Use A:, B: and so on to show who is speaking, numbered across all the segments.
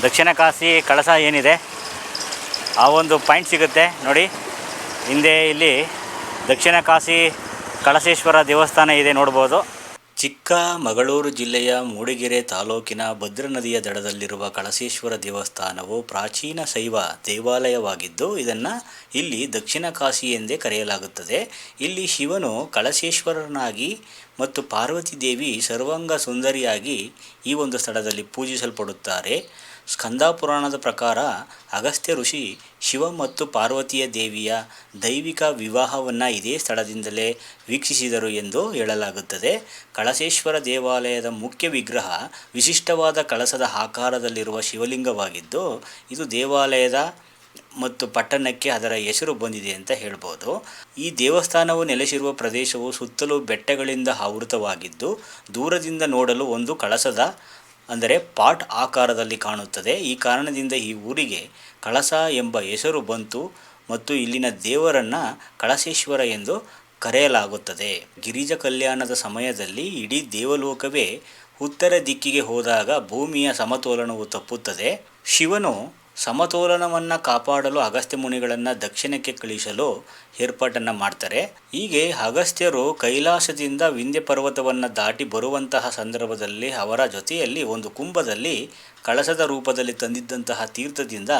A: ದಕ್ಷಿಣ ಕಾಶಿ ಕಳಸ ಏನಿದೆ ಆ ಒಂದು ಪಾಯಿಂಟ್ ಸಿಗುತ್ತೆ ನೋಡಿ. ಹಿಂದೆ ಇಲ್ಲಿ ದಕ್ಷಿಣ ಕಾಶಿ ಕಳಸೇಶ್ವರ ದೇವಸ್ಥಾನ ಇದೆ ನೋಡ್ಬೋದು. ಚಿಕ್ಕಮಗಳೂರು ಜಿಲ್ಲೆಯ ಮೂಡಿಗೆರೆ ತಾಲೂಕಿನ ಭದ್ರಾ ನದಿಯ ದಡದಲ್ಲಿರುವ ಕಳಸೇಶ್ವರ ದೇವಸ್ಥಾನವು ಪ್ರಾಚೀನ ಶೈವ ದೇವಾಲಯವಾಗಿದ್ದು ಇದನ್ನು ಇಲ್ಲಿ ದಕ್ಷಿಣ ಕಾಶಿ ಎಂದೇ ಕರೆಯಲಾಗುತ್ತದೆ. ಇಲ್ಲಿ ಶಿವನು ಕಳಸೇಶ್ವರನಾಗಿ ಮತ್ತು ಪಾರ್ವತಿ ದೇವಿ ಸರ್ವಾಂಗ ಸುಂದರಿಯಾಗಿ ಈ ಒಂದು ಸ್ಥಳದಲ್ಲಿ ಪೂಜಿಸಲ್ಪಡುತ್ತಾರೆ. ಸ್ಕಂದ ಪುರಾಣದ ಪ್ರಕಾರ ಅಗಸ್ತ್ಯ ಋಷಿ ಶಿವ ಮತ್ತು ಪಾರ್ವತಿಯ ದೇವಿಯ ದೈವಿಕ ವಿವಾಹವನ್ನು ಇದೇ ಸ್ಥಳದಿಂದಲೇ ವೀಕ್ಷಿಸಿದರು ಎಂದು ಹೇಳಲಾಗುತ್ತದೆ. ಕಳಸೇಶ್ವರ ದೇವಾಲಯದ ಮುಖ್ಯ ವಿಗ್ರಹ ವಿಶಿಷ್ಟವಾದ ಕಳಸದ ಆಕಾರದಲ್ಲಿರುವ ಶಿವಲಿಂಗವಾಗಿದ್ದು ಇದು ದೇವಾಲಯದ ಮತ್ತು ಪಟ್ಟಣಕ್ಕೆ ಅದರ ಹೆಸರು ಬಂದಿದೆ ಅಂತ ಹೇಳ್ಬೋದು. ಈ ದೇವಸ್ಥಾನವು ನೆಲೆಸಿರುವ ಪ್ರದೇಶವು ಸುತ್ತಲೂ ಬೆಟ್ಟಗಳಿಂದ ಆವೃತವಾಗಿದ್ದು ದೂರದಿಂದ ನೋಡಲು ಒಂದು ಕಳಸದ ಅಂದರೆ ಪಾಟ್ ಆಕಾರದಲ್ಲಿ ಕಾಣುತ್ತದೆ. ಈ ಕಾರಣದಿಂದ ಈ ಊರಿಗೆ ಕಳಸ ಎಂಬ ಹೆಸರು ಬಂತು ಮತ್ತು ಇಲ್ಲಿನ ದೇವರನ್ನು ಕಳಸೇಶ್ವರ ಎಂದು ಕರೆಯಲಾಗುತ್ತದೆ. ಗಿರಿಜಾ ಕಲ್ಯಾಣದ ಸಮಯದಲ್ಲಿ ಇಡೀ ದೇವಲೋಕವೇ ಉತ್ತರ ದಿಕ್ಕಿಗೆ ಹೋದಾಗ ಭೂಮಿಯ ಸಮತೋಲನವು ತಪ್ಪುತ್ತದೆ. ಶಿವನು ಸಮತೋಲನವನ್ನು ಕಾಪಾಡಲು ಅಗಸ್ತ್ಯ ಮುನಿಗಳನ್ನು ದಕ್ಷಿಣಕ್ಕೆ ಕಳಿಸಲು ಏರ್ಪಾಟನ್ನು ಮಾಡ್ತಾರೆ. ಹೀಗೆ ಅಗಸ್ತ್ಯರು ಕೈಲಾಸದಿಂದ ವಿಂಧ್ಯ ಪರ್ವತವನ್ನು ದಾಟಿ ಬರುವಂತಹ ಸಂದರ್ಭದಲ್ಲಿ ಅವರ ಜೊತೆಯಲ್ಲಿ ಒಂದು ಕುಂಭದಲ್ಲಿ ಕಳಸದ ರೂಪದಲ್ಲಿ ತಂದಿದ್ದಂತಹ ತೀರ್ಥದಿಂದ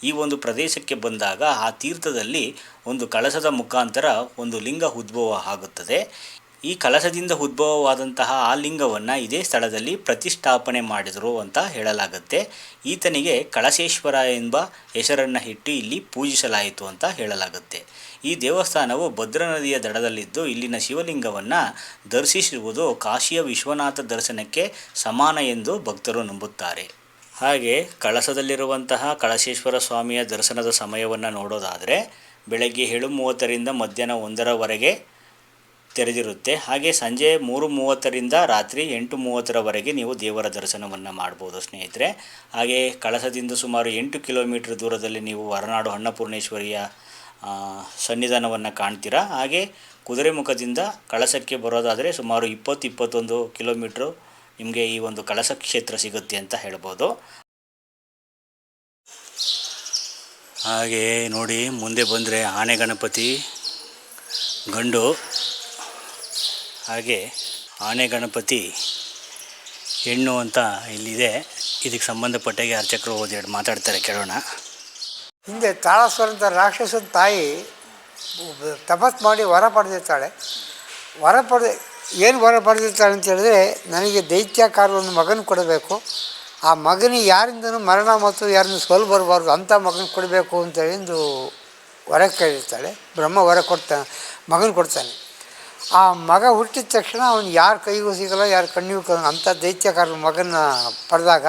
A: ಈ ಒಂದು ಪ್ರದೇಶಕ್ಕೆ ಬಂದಾಗ ಆ ತೀರ್ಥದಲ್ಲಿ ಒಂದು ಕಳಸದ ಮುಖಾಂತರ ಒಂದು ಲಿಂಗ ಉದ್ಭವ ಆಗುತ್ತದೆ. ಈ ಕಳಸದಿಂದ ಉದ್ಭವವಾದಂತಹ ಆ ಲಿಂಗವನ್ನು ಇದೇ ಸ್ಥಳದಲ್ಲಿ ಪ್ರತಿಷ್ಠಾಪನೆ ಮಾಡಿದರು ಅಂತ ಹೇಳಲಾಗುತ್ತೆ. ಈತನಿಗೆ ಕಳಸೇಶ್ವರ ಎಂಬ ಹೆಸರನ್ನು ಇಟ್ಟು ಇಲ್ಲಿ ಪೂಜಿಸಲಾಯಿತು ಅಂತ ಹೇಳಲಾಗುತ್ತೆ. ಈ ದೇವಸ್ಥಾನವು ಭದ್ರಾ ನದಿಯ ದಡದಲ್ಲಿದ್ದು ಇಲ್ಲಿನ ಶಿವಲಿಂಗವನ್ನು ದರ್ಶಿಸುವುದು ಕಾಶಿಯ ವಿಶ್ವನಾಥ ದರ್ಶನಕ್ಕೆ ಸಮಾನ ಎಂದು ಭಕ್ತರು ನಂಬುತ್ತಾರೆ. ಹಾಗೆ ಕಳಸದಲ್ಲಿರುವಂತಹ ಕಳಸೇಶ್ವರ ಸ್ವಾಮಿಯ ದರ್ಶನದ ಸಮಯವನ್ನು ನೋಡೋದಾದರೆ ಬೆಳಗ್ಗೆ 7:30ರಿಂದ ಮಧ್ಯಾಹ್ನ 1ರವರೆಗೆ ತೆರೆದಿರುತ್ತೆ. ಹಾಗೆ ಸಂಜೆ 3:30ರಿಂದ ರಾತ್ರಿ 8:30ರವರೆಗೆ ನೀವು ದೇವರ ದರ್ಶನವನ್ನು ಮಾಡ್ಬೋದು ಸ್ನೇಹಿತರೆ. ಹಾಗೆ ಕಳಸದಿಂದ ಸುಮಾರು 8 ಕಿಲೋಮೀಟರ್ ದೂರದಲ್ಲಿ ನೀವು ಹೊರನಾಡು ಅನ್ನಪೂರ್ಣೇಶ್ವರಿಯ ಸನ್ನಿಧಾನವನ್ನು ಕಾಣ್ತೀರಾ. ಹಾಗೆ ಕುದುರೆಮುಖದಿಂದ ಕಳಸಕ್ಕೆ ಬರೋದಾದರೆ ಸುಮಾರು 20-21 ಕಿಲೋಮೀಟ್ರು ನಿಮಗೆ ಈ ಒಂದು ಕಳಸ ಕ್ಷೇತ್ರ ಸಿಗುತ್ತೆ ಅಂತ ಹೇಳ್ಬೋದು. ಹಾಗೆ ನೋಡಿ ಮುಂದೆ ಬಂದರೆ ಆನೆ ಗಣಪತಿ ಗಂಡು, ಹಾಗೆ ಆನೆ ಗಣಪತಿ ಹೆಣ್ಣು ಅಂತ ಇಲ್ಲಿದೆ. ಇದಕ್ಕೆ ಸಂಬಂಧಪಟ್ಟಾಗೆ ಅರ್ಚಕರು ಒಂದೆರಡು ಮಾತಾಡ್ತಾರೆ, ಕೇಳೋಣ.
B: ಹಿಂದೆ ತಾಳಾಸುರ ಅಂತ ರಾಕ್ಷಸನ ತಾಯಿ ತಪಸ್ ಮಾಡಿ ವರ ಪಡೆದಿರ್ತಾಳೆ. ಏನು ವರ ಪಡೆದಿರ್ತಾಳೆ ಅಂತ ಹೇಳಿದ್ರೆ, ನನಗೆ ದೈತ್ಯಾಕಾರ ಒಂದು ಮಗನ ಕೊಡಬೇಕು, ಆ ಮಗನಿಗೆ ಯಾರಿಂದನೂ ಮರಣ ಮತ್ತು ಯಾರನ್ನು ಸೋಲು ಬರಬಾರ್ದು ಅಂಥ ಮಗನ ಕೊಡಬೇಕು ಅಂತೇಳಿ ಒಂದು ವರ ಕೇಳಿರ್ತಾಳೆ. ಬ್ರಹ್ಮ ವರ ಮಗನ ಕೊಡ್ತಾನೆ. ಆ ಮಗ ಹುಟ್ಟಿದ ತಕ್ಷಣ ಅವನು ಯಾರ ಕೈಗೂ ಸಿಗಲ್ಲ, ಯಾರ ಕಣ್ಣಿಗೂ ಅಂಥ ದೈತ್ಯಕಾರ ಮಗನ ಪಡೆದಾಗ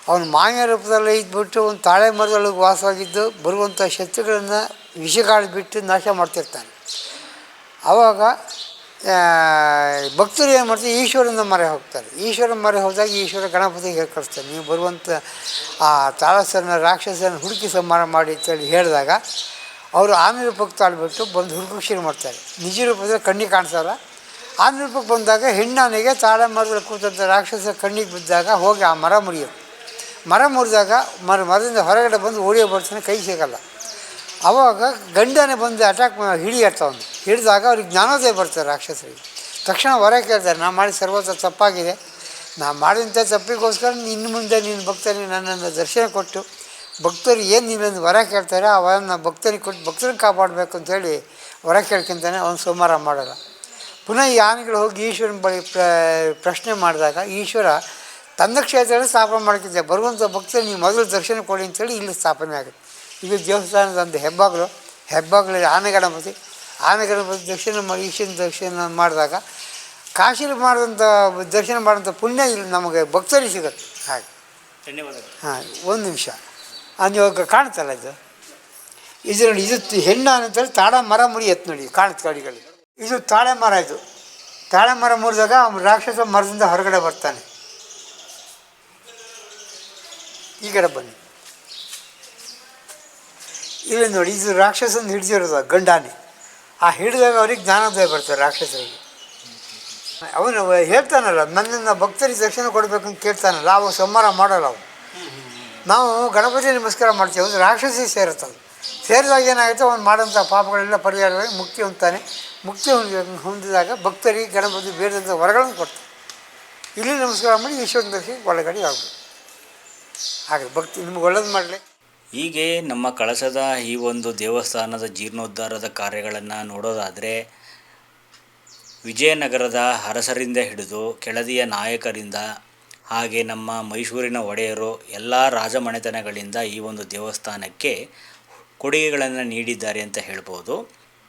B: ಅವನು ಮಾಯ ರೂಪದಲ್ಲಿ ಇದ್ಬಿಟ್ಟು ಒಂದು ತಾಳೆ ಮರದೊಳಗೆ ವಾಸವಾಗಿದ್ದು ಬರುವಂಥ ಶತ್ರುಗಳನ್ನು ವಿಷಗಾಳಿ ಬಿಟ್ಟು ನಾಶ ಮಾಡ್ತಿರ್ತಾನೆ. ಆವಾಗ ಭಕ್ತರು ಏನು ಮಾಡ್ತಾರೆ, ಈಶ್ವರನ ಮೊರೆ ಹೋಗ್ತಾರೆ. ಈಶ್ವರನ ಮೊರೆ ಹೋದಾಗ ಈಶ್ವರ ಗಣಪತಿಗೆ ಹೇಳ್ಕಳಿಸ್ತಾನೆ, ನೀವು ಬರುವಂಥ ಆ ತಾಳಸರನ್ನ ರಾಕ್ಷಸನ ಹುಡುಕಿ ಸಂಹಾರ ಮಾಡಿ ಅಂತೇಳಿ ಹೇಳಿದಾಗ ಅವರು ಆನೆ ರೂಪಕ್ಕೆ ತಾಳ್ಬಿಟ್ಟು ಬಂದು ಹುಡುಕಕ್ಕೆ ಶುರು ಮಾಡ್ತಾರೆ. ನಿಜ ರೂಪದಲ್ಲಿ ಕಣ್ಣಿಗೆ ಕಾಣಿಸಲ್ಲ. ಆನೆ ರೂಪಕ್ಕೆ ಬಂದಾಗ ಹೆಣ್ಣಾನೆಗೆ ತಾಳೆ ಮರದಲ್ಲಿ ಕೂತಂಥ ರಾಕ್ಷಸ ಕಣ್ಣಿಗೆ ಬಿದ್ದಾಗ ಹೋಗಿ ಆ ಮರ ಮುರಿದಾಗ ಮರದಿಂದ ಹೊರಗಡೆ ಬಂದು ಓಡಿಯೋ ಬರ್ತಾನೆ, ಕೈ ಸಿಗಲ್ಲ. ಆವಾಗ ಗಂಡನೇ ಬಂದು ಅಟ್ಯಾಕ್ ಹಿಡಿಯತ್ತವನು. ಹಿಡಿದಾಗ ಅವ್ರಿಗೆ ಜ್ಞಾನೋದಯ ಬರ್ತಾರೆ ರಾಕ್ಷಸರಿಗೆ. ತಕ್ಷಣ ಹೊರ ಕೇಳ್ತಾರೆ, ನಾ ಮಾಡಿ ಸರ್ವತ್ರ ತಪ್ಪಾಗಿದೆ, ನಾ ಮಾಡಿದಂಥ ತಪ್ಪಿಗೋಸ್ಕರ ಇನ್ನು ಮುಂದೆ ನಿನ್ನ ಭಕ್ತರಿಗೆ ನನ್ನನ್ನು ದರ್ಶನ ಕೊಟ್ಟು ಭಕ್ತರು ಏನು ನೀನೊಂದು ವರ ಕೇಳ್ತಾರೆ ಆ ವರನ ಭಕ್ತರಿಗೆ ಕೊಟ್ಟು ಭಕ್ತರನ್ನ ಕಾಪಾಡಬೇಕು ಅಂಥೇಳಿ ವರ ಕೇಳ್ಕೊಂತಾನೆ. ಅವನು ಸಂಹಾರ ಮಾಡೋಲ್ಲ. ಪುನಃ ಈ ಆನೆಗಳು ಹೋಗಿ ಈಶ್ವರನ ಬಳಿ ಪ್ರಶ್ನೆ ಮಾಡಿದಾಗ ಈಶ್ವರ ತನ್ನ ಕ್ಷೇತ್ರದಲ್ಲಿ ಸ್ಥಾಪನೆ ಮಾಡ್ತಿದ್ದೆ, ಬರುವಂಥ ಭಕ್ತರು ನೀವು ಮೊದಲು ದರ್ಶನ ಕೊಡಿ ಅಂತೇಳಿ ಇಲ್ಲಿ ಸ್ಥಾಪನೆ ಆಗುತ್ತೆ. ಇದು ದೇವಸ್ಥಾನದ ಒಂದು ಹೆಬ್ಬಾಗಲಲ್ಲಿ ಆನೆ ಗಣಪತಿ ದರ್ಶನ ಮಾಡಿ ಈಶ್ವರನ ದರ್ಶನ ಮಾಡಿದಾಗ ಕಾಶಿಲಿ ಮಾಡಿದಂಥ ದರ್ಶನ ಮಾಡೋಂಥ ಪುಣ್ಯ ಇಲ್ಲಿ ನಮಗೆ ಭಕ್ತರಿಗೆ ಸಿಗುತ್ತೆ. ಹಾಗೆ
A: ಧನ್ಯವಾದಗಳು.
B: ಹಾಂ, ಒಂದು ನಿಮಿಷ. ಇವಾಗ ಕಾಣುತ್ತಲ್ಲ ಇದು ನೋಡಿ, ಇದು ಹೆಣ್ಣು ಅಂತೇಳಿ ತಾಳ ಮರ ಮುರಿಯತ್ತೆ ನೋಡಿ, ಕಾಣುತ್ತೆ ಗಾಡಿಗಳಿಗೆ. ಇದು ತಾಳೆ ಮರ. ಇದು ತಾಳೆ ಮರ ಮುರಿದಾಗ ರಾಕ್ಷಸ ಮರದಿಂದ ಹೊರಗಡೆ ಬರ್ತಾನೆ. ಈ ಕಡೆ ಬನ್ನಿ, ಇಲ್ಲಿ ನೋಡಿ, ಇದು ರಾಕ್ಷಸನ ಹಿಡಿದಿರೋದು ಗಂಡಾನೆ. ಆ ಹಿಡಿದಾಗ ಅವ್ರಿಗೆ ಜ್ಞಾನೋದಯ ಬರ್ತಾರೆ ರಾಕ್ಷಸರಿಗೆ. ಅವನು ಹೇಳ್ತಾನಲ್ಲ, ನನ್ನನ್ನು ಭಕ್ತರಿಗೆ ದರ್ಶನ ಕೊಡಬೇಕಂತ ಕೇಳ್ತಾನಲ್ಲ, ಅವ ಸಂಹಾರ ಮಾಡೋಲ್ಲ. ಅವನು ನಾವು ಗಣಪತಿ ನಮಸ್ಕಾರ ಮಾಡ್ತೀವಿ, ಅದು ರಾಕ್ಷಸಿ ಸೇರುತ್ತೆ. ಅದು ಸೇರಿದಾಗ ಏನಾಗುತ್ತೆ, ಅವ್ನು ಮಾಡೋಂಥ ಪಾಪಗಳೆಲ್ಲ ಪರಿಹಾರವಾಗಿ ಮುಕ್ತಿ ಹೊಂದ್ತಾನೆ. ಮುಕ್ತಿ ಹೊಂದಿದಾಗ ಭಕ್ತರಿಗೆ ಗಣಪತಿ ಬೇರೆದಂಥ ವರಗಳನ್ನು ಕೊಡ್ತಾರೆ. ಇಲ್ಲಿ ನಮಸ್ಕಾರ ಮಾಡಿ ಈಶ್ವರನ ದರ್ಶನಕ್ಕೆ ಒಳಗಡೆ ಆಗ್ಬೋದು. ಹಾಗೆ ಭಕ್ತಿ ನಿಮ್ಗೆ ಒಳ್ಳೇದು ಮಾಡಲಿ.
A: ಹೀಗೆ ನಮ್ಮ ಕಳಸದ ಈ ಒಂದು ದೇವಸ್ಥಾನದ ಜೀರ್ಣೋದ್ಧಾರದ ಕಾರ್ಯಗಳನ್ನು ನೋಡೋದಾದರೆ ವಿಜಯನಗರದ ಅರಸರಿಂದ ಹಿಡಿದು ಕೆಳದಿಯ ನಾಯಕರಿಂದ ಹಾಗೆ ನಮ್ಮ ಮೈಸೂರಿನ ಒಡೆಯರು ಎಲ್ಲ ರಾಜಮನೆತನಗಳಿಂದ ಈ ಒಂದು ದೇವಸ್ಥಾನಕ್ಕೆ ಕೊಡುಗೆಗಳನ್ನು ನೀಡಿದ್ದಾರೆ ಅಂತ ಹೇಳ್ಬೋದು.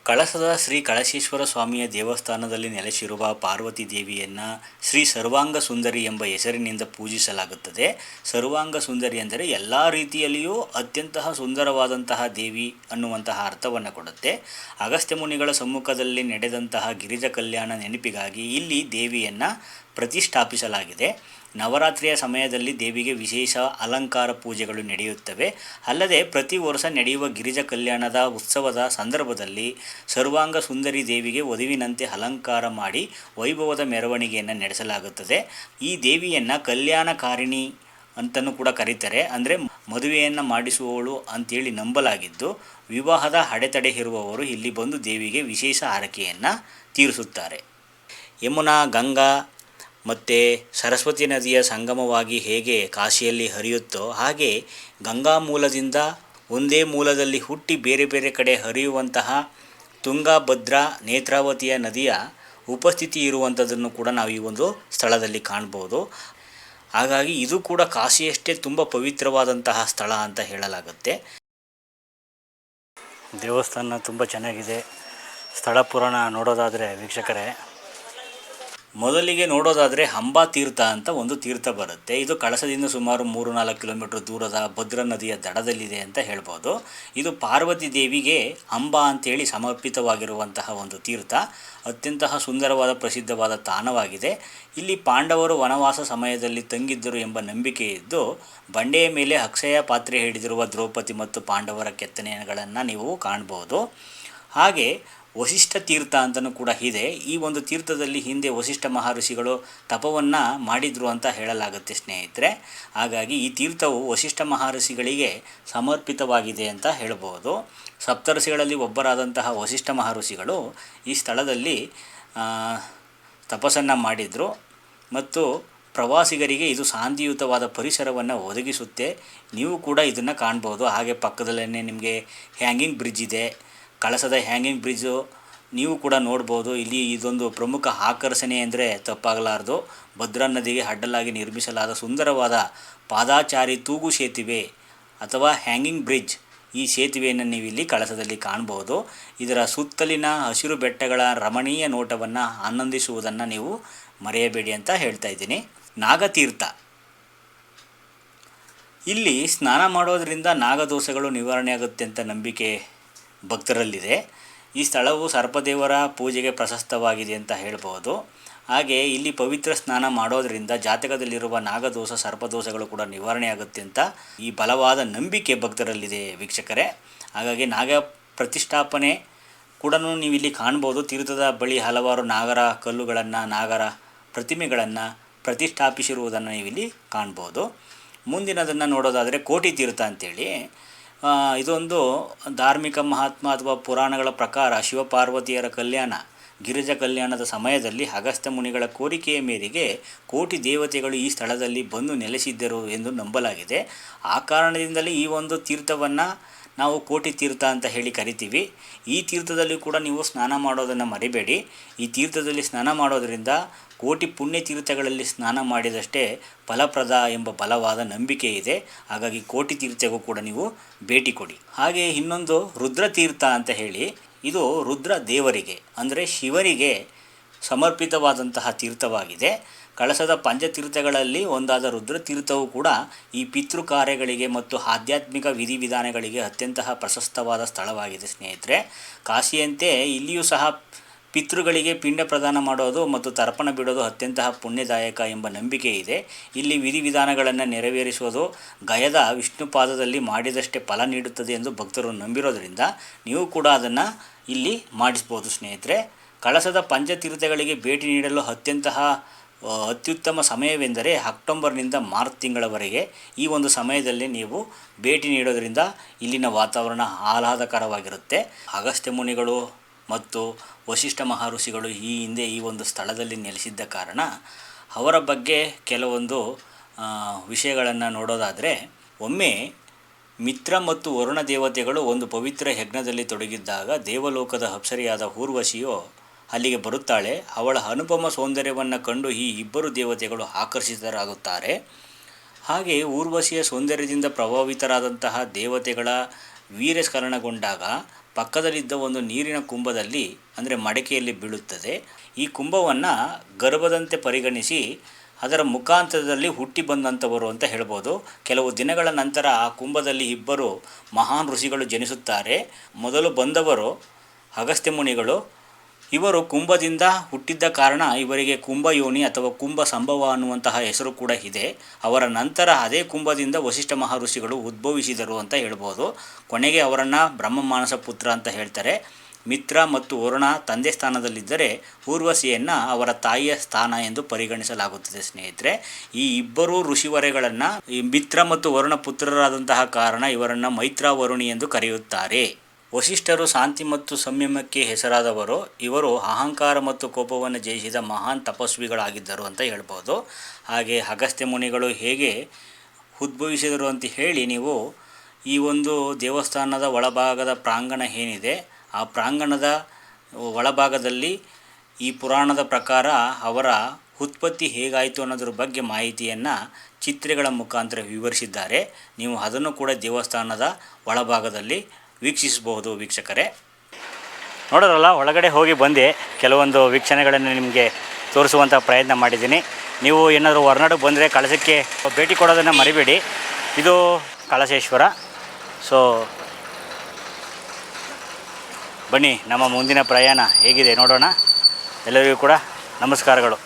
A: ಕಳಸದ ಶ್ರೀ ಕಳಸೇಶ್ವರ ಸ್ವಾಮಿಯ ದೇವಸ್ಥಾನದಲ್ಲಿ ನೆಲೆಸಿರುವ ಪಾರ್ವತಿ ದೇವಿಯನ್ನು ಶ್ರೀ ಸರ್ವಾಂಗ ಸುಂದರಿ ಎಂಬ ಹೆಸರಿನಿಂದ ಪೂಜಿಸಲಾಗುತ್ತದೆ. ಸರ್ವಾಂಗ ಸುಂದರಿ ಅಂದರೆ ಎಲ್ಲ ರೀತಿಯಲ್ಲಿಯೂ ಅತ್ಯಂತ ಸುಂದರವಾದಂತಹ ದೇವಿ ಅನ್ನುವಂತಹ ಅರ್ಥವನ್ನು ಕೊಡುತ್ತೆ. ಅಗಸ್ತ್ಯ ಮುನಿಗಳ ಸಮ್ಮುಖದಲ್ಲಿ ನಡೆದಂತಹ ಗಿರಿಜ ಕಲ್ಯಾಣ ನೆನಪಿಗಾಗಿ ಇಲ್ಲಿ ದೇವಿಯನ್ನು ಪ್ರತಿಷ್ಠಾಪಿಸಲಾಗಿದೆ. ನವರಾತ್ರಿಯ ಸಮಯದಲ್ಲಿ ದೇವಿಗೆ ವಿಶೇಷ ಅಲಂಕಾರ ಪೂಜೆಗಳು ನಡೆಯುತ್ತವೆ. ಅಲ್ಲದೆ ಪ್ರತಿ ವರ್ಷ ನಡೆಯುವ ಗಿರಿಜ ಕಲ್ಯಾಣದ ಉತ್ಸವದ ಸಂದರ್ಭದಲ್ಲಿ ಸರ್ವಾಂಗ ಸುಂದರಿ ದೇವಿಗೆ ವಧುವಿನಂತೆ ಅಲಂಕಾರ ಮಾಡಿ ವೈಭವದ ಮೆರವಣಿಗೆಯನ್ನು ನಡೆಸಲಾಗುತ್ತದೆ. ಈ ದೇವಿಯನ್ನು ಕಲ್ಯಾಣಕಾರಿಣಿ ಅಂತಲೂ ಕೂಡ ಕರೀತಾರೆ. ಅಂದರೆ ಮದುವೆಯನ್ನು ಮಾಡಿಸುವವಳು ಅಂತೇಳಿ ನಂಬಲಾಗಿದ್ದು, ವಿವಾಹದ ಅಡೆತಡೆ ಇರುವವರು ಇಲ್ಲಿ ಬಂದು ದೇವಿಗೆ ವಿಶೇಷ ಹರಕೆಯನ್ನು ತೀರಿಸುತ್ತಾರೆ. ಯಮುನಾ, ಗಂಗಾ ಮತ್ತು ಸರಸ್ವತಿ ನದಿಯ ಸಂಗಮವಾಗಿ ಹೇಗೆ ಕಾಶಿಯಲ್ಲಿ ಹರಿಯುತ್ತೋ ಹಾಗೆ ಗಂಗಾ ಮೂಲದಿಂದ ಒಂದೇ ಮೂಲದಲ್ಲಿ ಹುಟ್ಟಿ ಬೇರೆ ಬೇರೆ ಕಡೆ ಹರಿಯುವಂತಹ ತುಂಗಭದ್ರಾ, ನೇತ್ರಾವತಿಯ ನದಿಯ ಉಪಸ್ಥಿತಿ ಇರುವಂಥದ್ದನ್ನು ಕೂಡ ನಾವು ಈ ಒಂದು ಸ್ಥಳದಲ್ಲಿ ಕಾಣ್ಬೋದು. ಹಾಗಾಗಿ ಇದು ಕೂಡ ಕಾಶಿಯಷ್ಟೇ ತುಂಬ ಪವಿತ್ರವಾದಂತಹ ಸ್ಥಳ ಅಂತ ಹೇಳಲಾಗುತ್ತೆ. ದೇವಸ್ಥಾನ ತುಂಬ ಚೆನ್ನಾಗಿದೆ. ಸ್ಥಳ ಪುರಾಣ ನೋಡೋದಾದರೆ ವೀಕ್ಷಕರೇ, ಮೊದಲಿಗೆ ನೋಡೋದಾದರೆ ಹಂಬಾ ತೀರ್ಥ ಅಂತ ಒಂದು ತೀರ್ಥ ಬರುತ್ತೆ. ಇದು ಕಳಸದಿಂದ ಸುಮಾರು 3-4 ಕಿಲೋಮೀಟರ್ ದೂರದ ಭದ್ರಾ ನದಿಯ ದಡದಲ್ಲಿದೆ ಅಂತ ಹೇಳ್ಬೋದು. ಇದು ಪಾರ್ವತಿ ದೇವಿಗೆ ಹಂಬಾ ಅಂತೇಳಿ ಸಮರ್ಪಿತವಾಗಿರುವಂತಹ ಒಂದು ತೀರ್ಥ. ಅತ್ಯಂತ ಸುಂದರವಾದ ಪ್ರಸಿದ್ಧವಾದ ತಾಣವಾಗಿದೆ. ಇಲ್ಲಿ ಪಾಂಡವರು ವನವಾಸ ಸಮಯದಲ್ಲಿ ತಂಗಿದ್ದರು ಎಂಬ ನಂಬಿಕೆ ಇದ್ದು, ಬಂಡೆಯ ಮೇಲೆ ಅಕ್ಷಯ ಪಾತ್ರೆ ಹಿಡಿದಿರುವ ದ್ರೌಪದಿ ಮತ್ತು ಪಾಂಡವರ ಕೆತ್ತನೆಗಳನ್ನು ನೀವು ಕಾಣ್ಬೋದು. ಹಾಗೆ ವಸಿಷ್ಠ ತೀರ್ಥ ಅಂತಲೂ ಕೂಡ ಇದೆ. ಈ ಒಂದು ತೀರ್ಥದಲ್ಲಿ ಹಿಂದೆ ವಸಿಷ್ಠ ಮಹರ್ಷಿಗಳು ತಪವನ್ನು ಮಾಡಿದರು ಅಂತ ಹೇಳಲಾಗುತ್ತೆ ಸ್ನೇಹಿತರೆ. ಹಾಗಾಗಿ ಈ ತೀರ್ಥವು ವಸಿಷ್ಠ ಮಹರ್ಷಿಗಳಿಗೆ ಸಮರ್ಪಿತವಾಗಿದೆ ಅಂತ ಹೇಳ್ಬೋದು. ಸಪ್ತರ್ಷಿಗಳಲ್ಲಿ ಒಬ್ಬರಾದಂತಹ ವಸಿಷ್ಠ ಮಹರ್ಷಿಗಳು ಈ ಸ್ಥಳದಲ್ಲಿ ತಪಸ್ಸನ್ನು ಮಾಡಿದರು ಮತ್ತು ಪ್ರವಾಸಿಗರಿಗೆ ಇದು ಶಾಂತಿಯುತವಾದ ಪರಿಸರವನ್ನು ಒದಗಿಸುತ್ತೆ. ನೀವು ಕೂಡ ಇದನ್ನು ಕಾಣ್ಬೋದು. ಹಾಗೆ ಪಕ್ಕದಲ್ಲೇ ನಿಮಗೆ ಹ್ಯಾಂಗಿಂಗ್ ಬ್ರಿಡ್ಜ್ ಇದೆ. ಕಳಸದ ಹ್ಯಾಂಗಿಂಗ್ ಬ್ರಿಡ್ಜು ನೀವು ಕೂಡ ನೋಡ್ಬೋದು. ಇಲ್ಲಿ ಇದೊಂದು ಪ್ರಮುಖ ಆಕರ್ಷಣೆ ಅಂದರೆ ತಪ್ಪಾಗಲಾರದು. ಭದ್ರಾ ನದಿಗೆ ಅಡ್ಡಲಾಗಿ ನಿರ್ಮಿಸಲಾದ ಸುಂದರವಾದ ಪಾದಾಚಾರಿ ತೂಗು ಸೇತುವೆ ಅಥವಾ ಹ್ಯಾಂಗಿಂಗ್ ಬ್ರಿಡ್ಜ್, ಈ ಸೇತುವೆಯನ್ನು ನೀವು ಇಲ್ಲಿ ಕಳಸದಲ್ಲಿ ಕಾಣ್ಬೋದು. ಇದರ ಸುತ್ತಲಿನ ಹಸಿರು ಬೆಟ್ಟಗಳ ರಮಣೀಯ ನೋಟವನ್ನು ಆನಂದಿಸುವುದನ್ನು ನೀವು ಮರೆಯಬೇಡಿ ಅಂತ ಹೇಳ್ತಾ ಇದ್ದೀನಿ. ನಾಗತೀರ್ಥ, ಇಲ್ಲಿ ಸ್ನಾನ ಮಾಡೋದರಿಂದ ನಾಗದೋಷಗಳು ನಿವಾರಣೆ ಆಗುತ್ತೆ ಅಂತ ನಂಬಿಕೆ ಭಕ್ತರಲ್ಲಿದೆ. ಈ ಸ್ಥಳವು ಸರ್ಪದೇವರ ಪೂಜೆಗೆ ಪ್ರಶಸ್ತವಾಗಿದೆ ಅಂತ ಹೇಳ್ಬೋದು. ಹಾಗೆ ಇಲ್ಲಿ ಪವಿತ್ರ ಸ್ನಾನ ಮಾಡೋದರಿಂದ ಜಾತಕದಲ್ಲಿರುವ ನಾಗದೋಷ, ಸರ್ಪದೋಷಗಳು ಕೂಡ ನಿವಾರಣೆ ಆಗುತ್ತೆ ಅಂತ ಈ ಬಲವಾದ ನಂಬಿಕೆ ಭಕ್ತರಲ್ಲಿದೆ ವೀಕ್ಷಕರೇ. ಹಾಗಾಗಿ ನಾಗ ಪ್ರತಿಷ್ಠಾಪನೆ ಕೂಡ ನೀವು ಇಲ್ಲಿ ಕಾಣ್ಬೋದು. ತೀರ್ಥದ ಬಳಿ ಹಲವಾರು ನಾಗರ ಕಲ್ಲುಗಳನ್ನು, ನಾಗರ ಪ್ರತಿಮೆಗಳನ್ನು ಪ್ರತಿಷ್ಠಾಪಿಸಿರುವುದನ್ನು ನೀವಿಲ್ಲಿ ಕಾಣ್ಬೋದು. ಮುಂದಿನದನ್ನು ನೋಡೋದಾದರೆ ಕೋಟಿ ತೀರ್ಥ ಅಂತೇಳಿ, ಇದೊಂದು ಧಾರ್ಮಿಕ ಮಹಾತ್ಮ ಅಥವಾ ಪುರಾಣಗಳ ಪ್ರಕಾರ ಶಿವಪಾರ್ವತಿಯರ ಕಲ್ಯಾಣ, ಗಿರಿಜ ಕಲ್ಯಾಣದ ಸಮಯದಲ್ಲಿ ಅಗಸ್ತ್ಯ ಮುನಿಗಳ ಕೋರಿಕೆಯ ಮೇರೆಗೆ ಕೋಟಿ ದೇವತೆಗಳು ಈ ಸ್ಥಳದಲ್ಲಿ ಬಂದು ನೆಲೆಸಿದ್ದರು ಎಂದು ನಂಬಲಾಗಿದೆ. ಆ ಕಾರಣದಿಂದಲೇ ಈ ಒಂದು ತೀರ್ಥವನ್ನು ನಾವು ಕೋಟಿ ತೀರ್ಥ ಅಂತ ಹೇಳಿ ಕರಿತೀವಿ. ಈ ತೀರ್ಥದಲ್ಲಿ ಕೂಡ ನೀವು ಸ್ನಾನ ಮಾಡೋದನ್ನು ಮರಿಬೇಡಿ. ಈ ತೀರ್ಥದಲ್ಲಿ ಸ್ನಾನ ಮಾಡೋದರಿಂದ ಕೋಟಿ ಪುಣ್ಯ ತೀರ್ಥಗಳಲ್ಲಿ ಸ್ನಾನ ಮಾಡಿದಷ್ಟೇ ಫಲಪ್ರದ ಎಂಬ ಬಲವಾದ ನಂಬಿಕೆ ಇದೆ. ಹಾಗಾಗಿ ಕೋಟಿ ತೀರ್ಥಗೂ ಕೂಡ ನೀವು ಭೇಟಿ ಕೊಡಿ. ಹಾಗೆ ಇನ್ನೊಂದು ರುದ್ರತೀರ್ಥ ಅಂತ ಹೇಳಿ, ಇದು ರುದ್ರ ದೇವರಿಗೆ ಅಂದರೆ ಶಿವನಿಗೆ ಸಮರ್ಪಿತವಾದಂತಹ ತೀರ್ಥವಾಗಿದೆ. ಕಳಸದ ಪಂಚತೀರ್ಥಗಳಲ್ಲಿ ಒಂದಾದ ರುದ್ರತೀರ್ಥವು ಕೂಡ ಈ ಪಿತೃ ಕಾರ್ಯಗಳಿಗೆ ಮತ್ತು ಆಧ್ಯಾತ್ಮಿಕ ವಿಧಿವಿಧಾನಗಳಿಗೆ ಅತ್ಯಂತ ಪ್ರಶಸ್ತವಾದ ಸ್ಥಳವಾಗಿದೆ ಸ್ನೇಹಿತರೆ. ಕಾಶಿಯಂತೆ ಇಲ್ಲಿಯೂ ಸಹ ಪಿತೃಗಳಿಗೆ ಪಿಂಡ ಪ್ರದಾನ ಮಾಡೋದು ಮತ್ತು ತರ್ಪಣ ಬಿಡೋದು ಅತ್ಯಂತ ಪುಣ್ಯದಾಯಕ ಎಂಬ ನಂಬಿಕೆ ಇದೆ. ಇಲ್ಲಿ ವಿಧಿವಿಧಾನಗಳನ್ನು ನೆರವೇರಿಸುವುದು ಗಯದ ವಿಷ್ಣುಪಾದದಲ್ಲಿ ಮಾಡಿದಷ್ಟೇ ಫಲ ನೀಡುತ್ತದೆ ಎಂದು ಭಕ್ತರು ನಂಬಿರೋದರಿಂದ ನೀವು ಕೂಡ ಅದನ್ನು ಇಲ್ಲಿ ಮಾಡಿಸ್ಬೋದು ಸ್ನೇಹಿತರೆ. ಕಳಸದ ಪಂಚತೀರ್ಥಗಳಿಗೆ ಭೇಟಿ ನೀಡಲು ಅತ್ಯಂತ ಅತ್ಯುತ್ತಮ ಸಮಯವೆಂದರೆ ಅಕ್ಟೋಬರ್ನಿಂದ ಮಾರ್ಚ್ ತಿಂಗಳವರೆಗೆ. ಈ ಒಂದು ಸಮಯದಲ್ಲಿ ನೀವು ಭೇಟಿ ನೀಡೋದರಿಂದ ಇಲ್ಲಿನ ವಾತಾವರಣ ಆಹ್ಲಾದಕರವಾಗಿರುತ್ತೆ. ಅಗಸ್ತ್ಯ ಮುನಿಗಳು ಮತ್ತು ವಸಿಷ್ಠ ಮಹರ್ಷಿಗಳು ಈ ಹಿಂದೆ ಈ ಒಂದು ಸ್ಥಳದಲ್ಲಿ ನೆಲೆಸಿದ್ದ ಕಾರಣ ಅವರ ಬಗ್ಗೆ ಕೆಲವೊಂದು ವಿಷಯಗಳನ್ನು ನೋಡೋದಾದರೆ, ಒಮ್ಮೆ ಮಿತ್ರ ಮತ್ತು ವರುಣ ದೇವತೆಗಳು ಒಂದು ಪವಿತ್ರ ಯಜ್ಞದಲ್ಲಿ ತೊಡಗಿದ್ದಾಗ ದೇವಲೋಕದ ಅಪ್ಸರಿಯಾದ ಊರ್ವಶಿಯು ಅಲ್ಲಿಗೆ ಬರುತ್ತಾಳೆ. ಅವಳ ಅನುಪಮ ಸೌಂದರ್ಯವನ್ನು ಕಂಡು ಈ ಇಬ್ಬರು ದೇವತೆಗಳು ಆಕರ್ಷಿತರಾಗುತ್ತಾರೆ. ಹಾಗೆ ಊರ್ವಶಿಯ ಸೌಂದರ್ಯದಿಂದ ಪ್ರಭಾವಿತರಾದಂತಹ ದೇವತೆಗಳ ವೀರ್ಯಸ್ಖಲನಗೊಂಡಾಗ ಪಕ್ಕದಲ್ಲಿದ್ದ ಒಂದು ನೀರಿನ ಕುಂಭದಲ್ಲಿ ಅಂದರೆ ಮಡಕೆಯಲ್ಲಿ ಬೀಳುತ್ತದೆ. ಈ ಕುಂಭವನ್ನು ಗರ್ಭದಂತೆ ಪರಿಗಣಿಸಿ ಅದರ ಮುಖಾಂತರದಲ್ಲಿ ಹುಟ್ಟಿ ಬಂದಂಥವರು ಅಂತ ಹೇಳ್ಬೋದು. ಕೆಲವು ದಿನಗಳ ನಂತರ ಆ ಕುಂಭದಲ್ಲಿ ಇಬ್ಬರು ಮಹಾನ್ ಋಷಿಗಳು ಜನಿಸುತ್ತಾರೆ. ಮೊದಲು ಬಂದವರು ಅಗಸ್ತ್ಯ ಮುನಿಗಳು. ಇವರು ಕುಂಭದಿಂದ ಹುಟ್ಟಿದ್ದ ಕಾರಣ ಇವರಿಗೆ ಕುಂಭಯೋನಿ ಅಥವಾ ಕುಂಭ ಸಂಭವ ಅನ್ನುವಂತಹ ಹೆಸರು ಕೂಡ ಇದೆ. ಅವರ ನಂತರ ಅದೇ ಕುಂಭದಿಂದ ವಸಿಷ್ಠ ಮಹರ್ಷಿಗಳು ಉದ್ಭವಿಸಿದರು ಅಂತ ಹೇಳ್ಬೋದು. ಕೊನೆಗೆ ಅವರನ್ನು ಬ್ರಹ್ಮಮಾನಸ ಪುತ್ರ ಅಂತ ಹೇಳ್ತಾರೆ. ಮಿತ್ರ ಮತ್ತು ವರುಣ ತಂದೆ ಸ್ಥಾನದಲ್ಲಿದ್ದರೆ ಊರ್ವಶಿಯನ್ನು ಅವರ ತಾಯಿಯ ಸ್ಥಾನ ಎಂದು ಪರಿಗಣಿಸಲಾಗುತ್ತದೆ. ಸ್ನೇಹಿತರೆ, ಈ ಇಬ್ಬರೂ ಋಷಿವರೆಗಳನ್ನು ಈ ಮಿತ್ರ ಮತ್ತು ವರುಣ ಪುತ್ರರಾದಂತಹ ಕಾರಣ ಇವರನ್ನು ಮೈತ್ರ ವರುಣಿ ಎಂದು ಕರೆಯುತ್ತಾರೆ. ವಸಿಷ್ಠರು ಶಾಂತಿ ಮತ್ತು ಸಂಯಮಕ್ಕೆ ಹೆಸರಾದವರು. ಇವರು ಅಹಂಕಾರ ಮತ್ತು ಕೋಪವನ್ನು ಜಯಿಸಿದ ಮಹಾನ್ ತಪಸ್ವಿಗಳಾಗಿದ್ದರು ಅಂತ ಹೇಳ್ಬೋದು. ಹಾಗೆ ಅಗಸ್ತ್ಯ ಮುನಿಗಳು ಹೇಗೆ ಉದ್ಭವಿಸಿದರು ಅಂತ ಹೇಳಿ ನೀವು ಈ ಒಂದು ದೇವಸ್ಥಾನದ ಒಳಭಾಗದ ಪ್ರಾಂಗಣ ಏನಿದೆ ಆ ಪ್ರಾಂಗಣದ ಒಳಭಾಗದಲ್ಲಿ ಈ ಪುರಾಣದ ಪ್ರಕಾರ ಅವರ ಉತ್ಪತ್ತಿ ಹೇಗಾಯಿತು ಅನ್ನೋದ್ರ ಬಗ್ಗೆ ಮಾಹಿತಿಯನ್ನು ಚಿತ್ರಗಳ ಮುಖಾಂತರ ವಿವರಿಸಿದ್ದಾರೆ. ನೀವು ಅದನ್ನು ಕೂಡ ದೇವಸ್ಥಾನದ ಒಳಭಾಗದಲ್ಲಿ ವೀಕ್ಷಿಸಬಹುದು ವೀಕ್ಷಕರೇ. ನೋಡೋರಲ್ಲ, ಒಳಗಡೆ ಹೋಗಿ ಬಂದು ಕೆಲವೊಂದು ವೀಕ್ಷಣೆಗಳನ್ನು ನಿಮಗೆ ತೋರಿಸುವಂಥ ಪ್ರಯತ್ನ ಮಾಡಿದ್ದೀನಿ. ನೀವು ಏನಾದರೂ ಹೊರನಾಡಿಗೆ ಬಂದರೆ ಕಳಸಕ್ಕೆ ಭೇಟಿ ಕೊಡೋದನ್ನು ಮರಿಬೇಡಿ. ಇದು ಕಳಸೇಶ್ವರ. ಸೊ ಬನ್ನಿ, ನಮ್ಮ ಮುಂದಿನ ಪ್ರಯಾಣ ಹೇಗಿದೆ ನೋಡೋಣ. ಎಲ್ಲರಿಗೂ ಕೂಡ ನಮಸ್ಕಾರಗಳು.